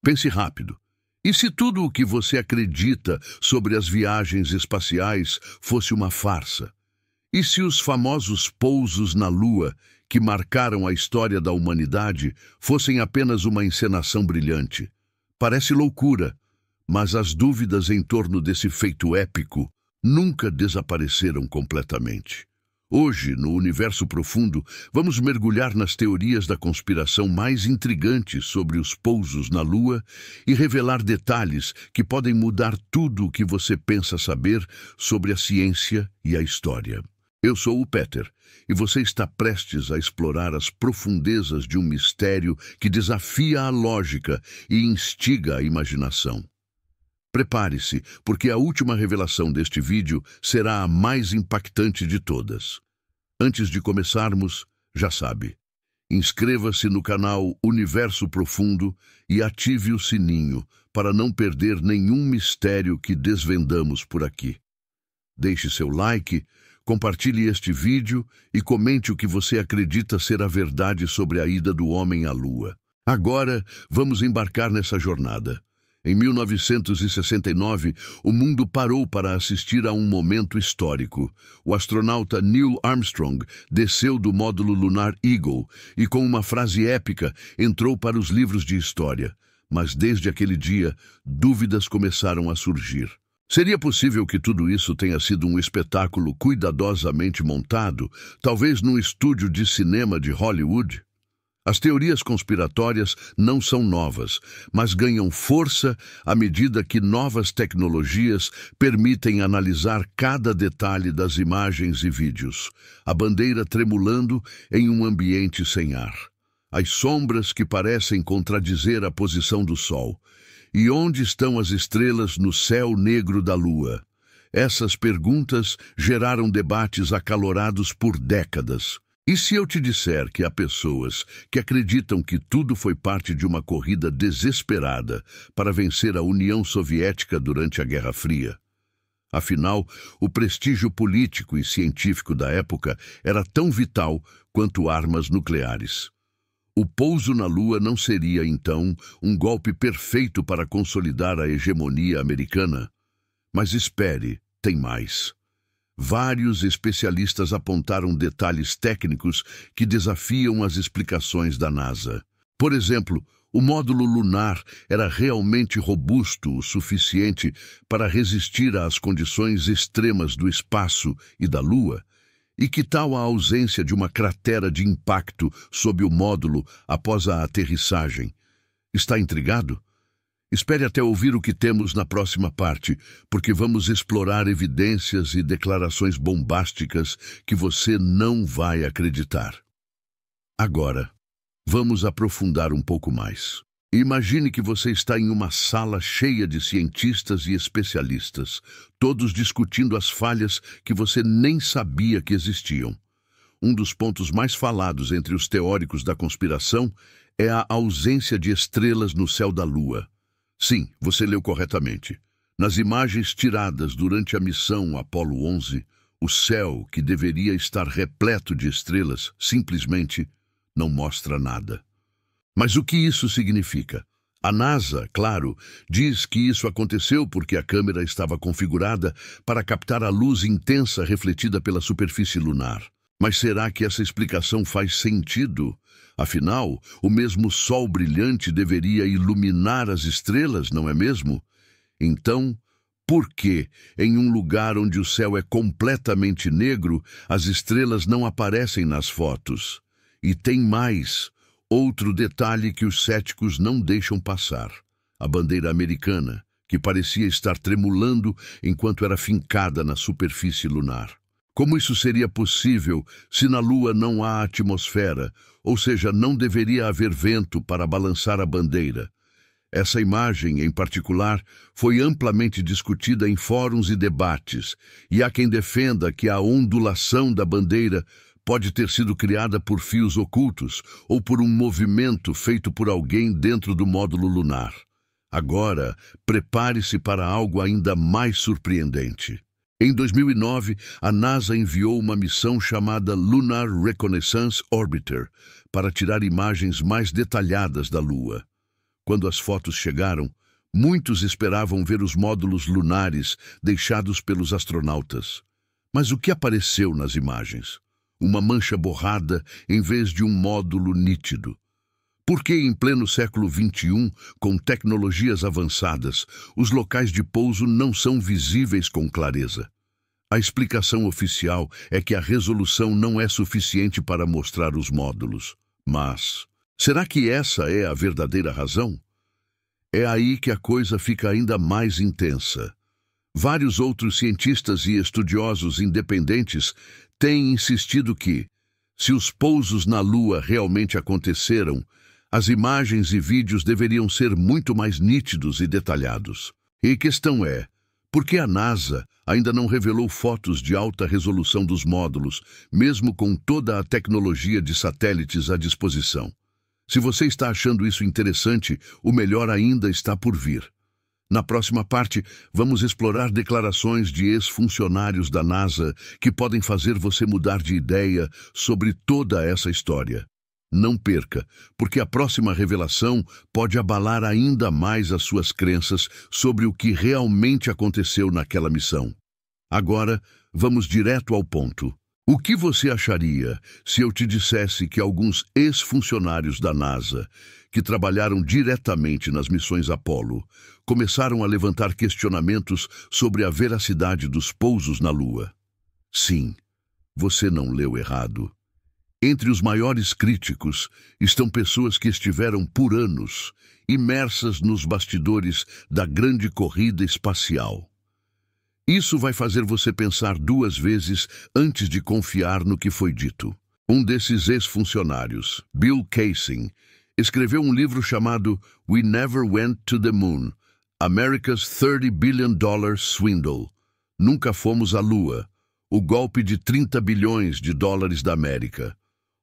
Pense rápido. E se tudo o que você acredita sobre as viagens espaciais fosse uma farsa? E se os famosos pousos na Lua, que marcaram a história da humanidade, fossem apenas uma encenação brilhante? Parece loucura, mas as dúvidas em torno desse feito épico nunca desapareceram completamente. Hoje, no Universo Profundo, vamos mergulhar nas teorias da conspiração mais intrigantes sobre os pousos na Lua e revelar detalhes que podem mudar tudo o que você pensa saber sobre a ciência e a história. Eu sou o Peter, e você está prestes a explorar as profundezas de um mistério que desafia a lógica e instiga a imaginação. Prepare-se, porque a última revelação deste vídeo será a mais impactante de todas. Antes de começarmos, já sabe, inscreva-se no canal Universo Profundo e ative o sininho para não perder nenhum mistério que desvendamos por aqui. Deixe seu like, compartilhe este vídeo e comente o que você acredita ser a verdade sobre a ida do homem à Lua. Agora, vamos embarcar nessa jornada. Em 1969, o mundo parou para assistir a um momento histórico. O astronauta Neil Armstrong desceu do módulo lunar Eagle e, com uma frase épica, entrou para os livros de história. Mas desde aquele dia, dúvidas começaram a surgir. Seria possível que tudo isso tenha sido um espetáculo cuidadosamente montado, talvez num estúdio de cinema de Hollywood? As teorias conspiratórias não são novas, mas ganham força à medida que novas tecnologias permitem analisar cada detalhe das imagens e vídeos. A bandeira tremulando em um ambiente sem ar. As sombras que parecem contradizer a posição do Sol. E onde estão as estrelas no céu negro da Lua? Essas perguntas geraram debates acalorados por décadas. E se eu te disser que há pessoas que acreditam que tudo foi parte de uma corrida desesperada para vencer a União Soviética durante a Guerra Fria? Afinal, o prestígio político e científico da época era tão vital quanto armas nucleares. O pouso na Lua não seria, então, um golpe perfeito para consolidar a hegemonia americana? Mas espere, tem mais. Vários especialistas apontaram detalhes técnicos que desafiam as explicações da NASA. Por exemplo, o módulo lunar era realmente robusto o suficiente para resistir às condições extremas do espaço e da Lua? E que tal a ausência de uma cratera de impacto sob o módulo após a aterrissagem? Está intrigado? Espere até ouvir o que temos na próxima parte, porque vamos explorar evidências e declarações bombásticas que você não vai acreditar. Agora, vamos aprofundar um pouco mais. Imagine que você está em uma sala cheia de cientistas e especialistas, todos discutindo as falhas que você nem sabia que existiam. Um dos pontos mais falados entre os teóricos da conspiração é a ausência de estrelas no céu da Lua. Sim, você leu corretamente. Nas imagens tiradas durante a missão Apollo 11, o céu, que deveria estar repleto de estrelas, simplesmente não mostra nada. Mas o que isso significa? A NASA, claro, diz que isso aconteceu porque a câmera estava configurada para captar a luz intensa refletida pela superfície lunar. Mas será que essa explicação faz sentido? Afinal, o mesmo Sol brilhante deveria iluminar as estrelas, não é mesmo? Então, por que, em um lugar onde o céu é completamente negro, as estrelas não aparecem nas fotos? E tem mais, outro detalhe que os céticos não deixam passar. A bandeira americana, que parecia estar tremulando enquanto era fincada na superfície lunar. Como isso seria possível se na Lua não há atmosfera, ou seja, não deveria haver vento para balançar a bandeira? Essa imagem, em particular, foi amplamente discutida em fóruns e debates, e há quem defenda que a ondulação da bandeira pode ter sido criada por fios ocultos ou por um movimento feito por alguém dentro do módulo lunar. Agora, prepare-se para algo ainda mais surpreendente. Em 2009, a NASA enviou uma missão chamada Lunar Reconnaissance Orbiter para tirar imagens mais detalhadas da Lua. Quando as fotos chegaram, muitos esperavam ver os módulos lunares deixados pelos astronautas. Mas o que apareceu nas imagens? Uma mancha borrada em vez de um módulo nítido. Por que em pleno século XXI, com tecnologias avançadas, os locais de pouso não são visíveis com clareza? A explicação oficial é que a resolução não é suficiente para mostrar os módulos. Mas, será que essa é a verdadeira razão? É aí que a coisa fica ainda mais intensa. Vários outros cientistas e estudiosos independentes têm insistido que, se os pousos na Lua realmente aconteceram, as imagens e vídeos deveriam ser muito mais nítidos e detalhados. E a questão é, por que a NASA ainda não revelou fotos de alta resolução dos módulos, mesmo com toda a tecnologia de satélites à disposição? Se você está achando isso interessante, o melhor ainda está por vir. Na próxima parte, vamos explorar declarações de ex-funcionários da NASA que podem fazer você mudar de ideia sobre toda essa história. Não perca, porque a próxima revelação pode abalar ainda mais as suas crenças sobre o que realmente aconteceu naquela missão. Agora, vamos direto ao ponto. O que você acharia se eu te dissesse que alguns ex-funcionários da NASA, que trabalharam diretamente nas missões Apollo, começaram a levantar questionamentos sobre a veracidade dos pousos na Lua? Sim, você não leu errado. Entre os maiores críticos estão pessoas que estiveram por anos imersas nos bastidores da grande corrida espacial. Isso vai fazer você pensar duas vezes antes de confiar no que foi dito. Um desses ex-funcionários, Bill Kaysing, escreveu um livro chamado We Never Went to the Moon, America's $30 Billion Swindle. Nunca fomos à Lua, o golpe de $30 bilhões da América,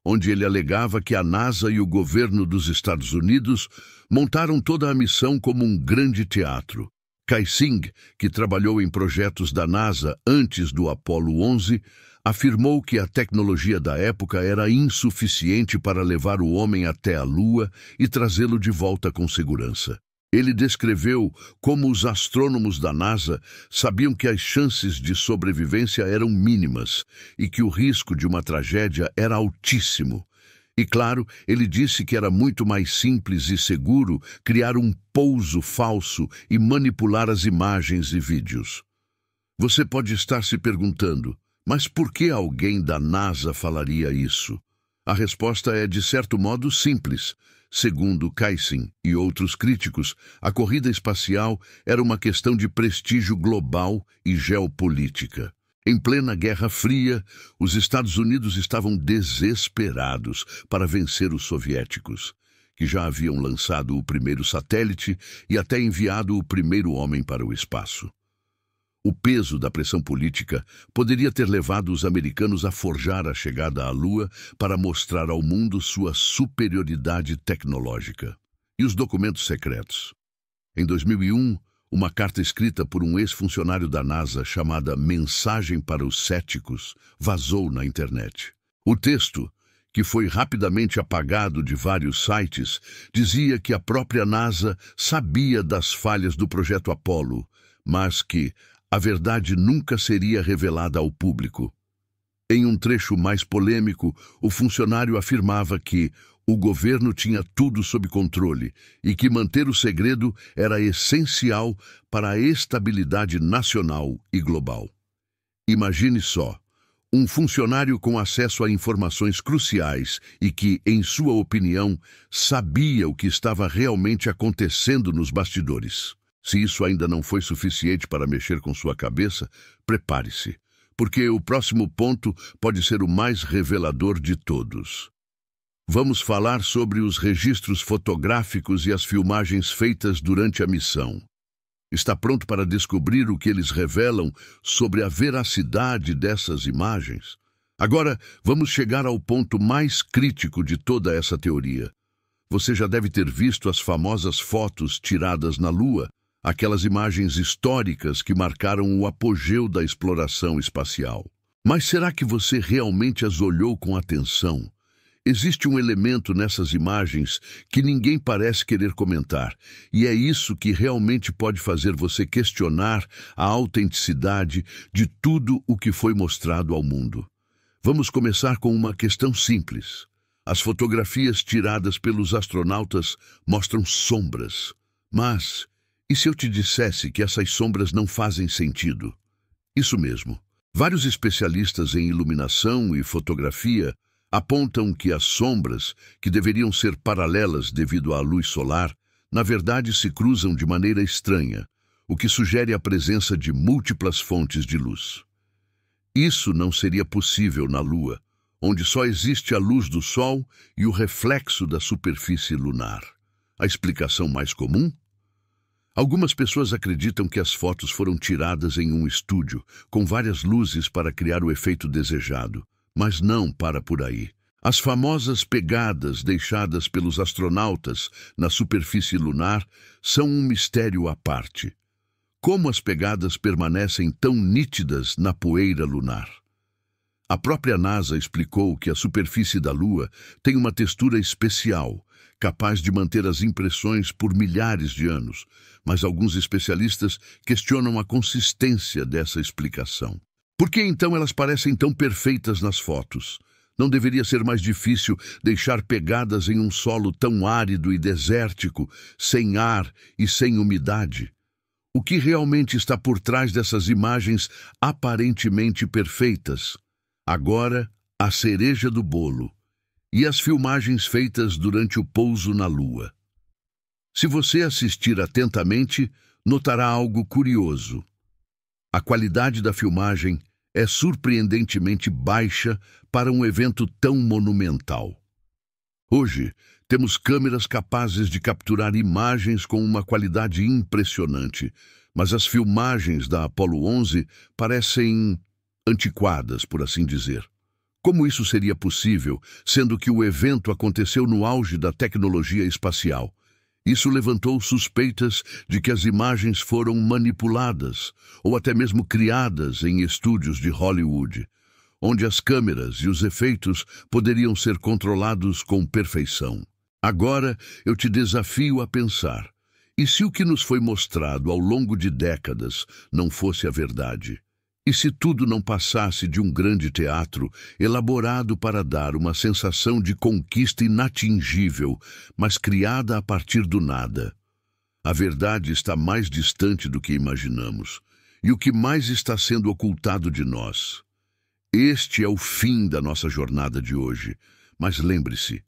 onde ele alegava que a NASA e o governo dos Estados Unidos montaram toda a missão como um grande teatro. Kaysing, que trabalhou em projetos da NASA antes do Apollo 11, afirmou que a tecnologia da época era insuficiente para levar o homem até a Lua e trazê-lo de volta com segurança. Ele descreveu como os astrônomos da NASA sabiam que as chances de sobrevivência eram mínimas e que o risco de uma tragédia era altíssimo. E claro, ele disse que era muito mais simples e seguro criar um pouso falso e manipular as imagens e vídeos. Você pode estar se perguntando, mas por que alguém da NASA falaria isso? A resposta é, de certo modo, simples. Segundo Kaysing e outros críticos, a corrida espacial era uma questão de prestígio global e geopolítica. Em plena Guerra Fria, os Estados Unidos estavam desesperados para vencer os soviéticos, que já haviam lançado o primeiro satélite e até enviado o primeiro homem para o espaço. O peso da pressão política poderia ter levado os americanos a forjar a chegada à Lua para mostrar ao mundo sua superioridade tecnológica. E os documentos secretos? Em 2001, uma carta escrita por um ex-funcionário da NASA chamada Mensagem para os Céticos vazou na internet. O texto, que foi rapidamente apagado de vários sites, dizia que a própria NASA sabia das falhas do projeto Apollo, mas que a verdade nunca seria revelada ao público. Em um trecho mais polêmico, o funcionário afirmava que o governo tinha tudo sob controle e que manter o segredo era essencial para a estabilidade nacional e global. Imagine só, um funcionário com acesso a informações cruciais e que, em sua opinião, sabia o que estava realmente acontecendo nos bastidores. Se isso ainda não foi suficiente para mexer com sua cabeça, prepare-se, porque o próximo ponto pode ser o mais revelador de todos. Vamos falar sobre os registros fotográficos e as filmagens feitas durante a missão. Está pronto para descobrir o que eles revelam sobre a veracidade dessas imagens? Agora, vamos chegar ao ponto mais crítico de toda essa teoria. Você já deve ter visto as famosas fotos tiradas na Lua, aquelas imagens históricas que marcaram o apogeu da exploração espacial. Mas será que você realmente as olhou com atenção? Existe um elemento nessas imagens que ninguém parece querer comentar, e é isso que realmente pode fazer você questionar a autenticidade de tudo o que foi mostrado ao mundo. Vamos começar com uma questão simples. As fotografias tiradas pelos astronautas mostram sombras. Mas, e se eu te dissesse que essas sombras não fazem sentido? Isso mesmo. Vários especialistas em iluminação e fotografia apontam que as sombras, que deveriam ser paralelas devido à luz solar, na verdade se cruzam de maneira estranha, o que sugere a presença de múltiplas fontes de luz. Isso não seria possível na Lua, onde só existe a luz do Sol e o reflexo da superfície lunar. A explicação mais comum? Algumas pessoas acreditam que as fotos foram tiradas em um estúdio, com várias luzes para criar o efeito desejado. Mas não para por aí. As famosas pegadas deixadas pelos astronautas na superfície lunar são um mistério à parte. Como as pegadas permanecem tão nítidas na poeira lunar? A própria NASA explicou que a superfície da Lua tem uma textura especial, capaz de manter as impressões por milhares de anos, mas alguns especialistas questionam a consistência dessa explicação. Por que então elas parecem tão perfeitas nas fotos? Não deveria ser mais difícil deixar pegadas em um solo tão árido e desértico, sem ar e sem umidade? O que realmente está por trás dessas imagens aparentemente perfeitas? Agora, a cereja do bolo. E as filmagens feitas durante o pouso na Lua. Se você assistir atentamente, notará algo curioso. A qualidade da filmagem é surpreendentemente baixa para um evento tão monumental. Hoje, temos câmeras capazes de capturar imagens com uma qualidade impressionante, mas as filmagens da Apollo 11 parecem antiquadas, por assim dizer. Como isso seria possível, sendo que o evento aconteceu no auge da tecnologia espacial? Isso levantou suspeitas de que as imagens foram manipuladas ou até mesmo criadas em estúdios de Hollywood, onde as câmeras e os efeitos poderiam ser controlados com perfeição. Agora eu te desafio a pensar: e se o que nos foi mostrado ao longo de décadas não fosse a verdade? E se tudo não passasse de um grande teatro elaborado para dar uma sensação de conquista inatingível, mas criada a partir do nada? A verdade está mais distante do que imaginamos, e o que mais está sendo ocultado de nós. Este é o fim da nossa jornada de hoje, mas lembre-se,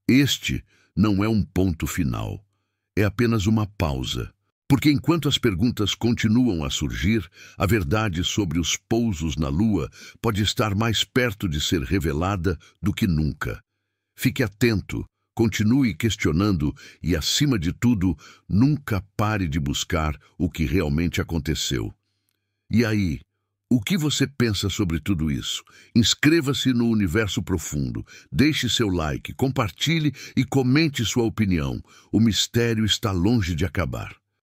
este não é um ponto final, é apenas uma pausa. Porque enquanto as perguntas continuam a surgir, a verdade sobre os pousos na Lua pode estar mais perto de ser revelada do que nunca. Fique atento, continue questionando e, acima de tudo, nunca pare de buscar o que realmente aconteceu. E aí, o que você pensa sobre tudo isso? Inscreva-se no Universo Profundo, deixe seu like, compartilhe e comente sua opinião. O mistério está longe de acabar.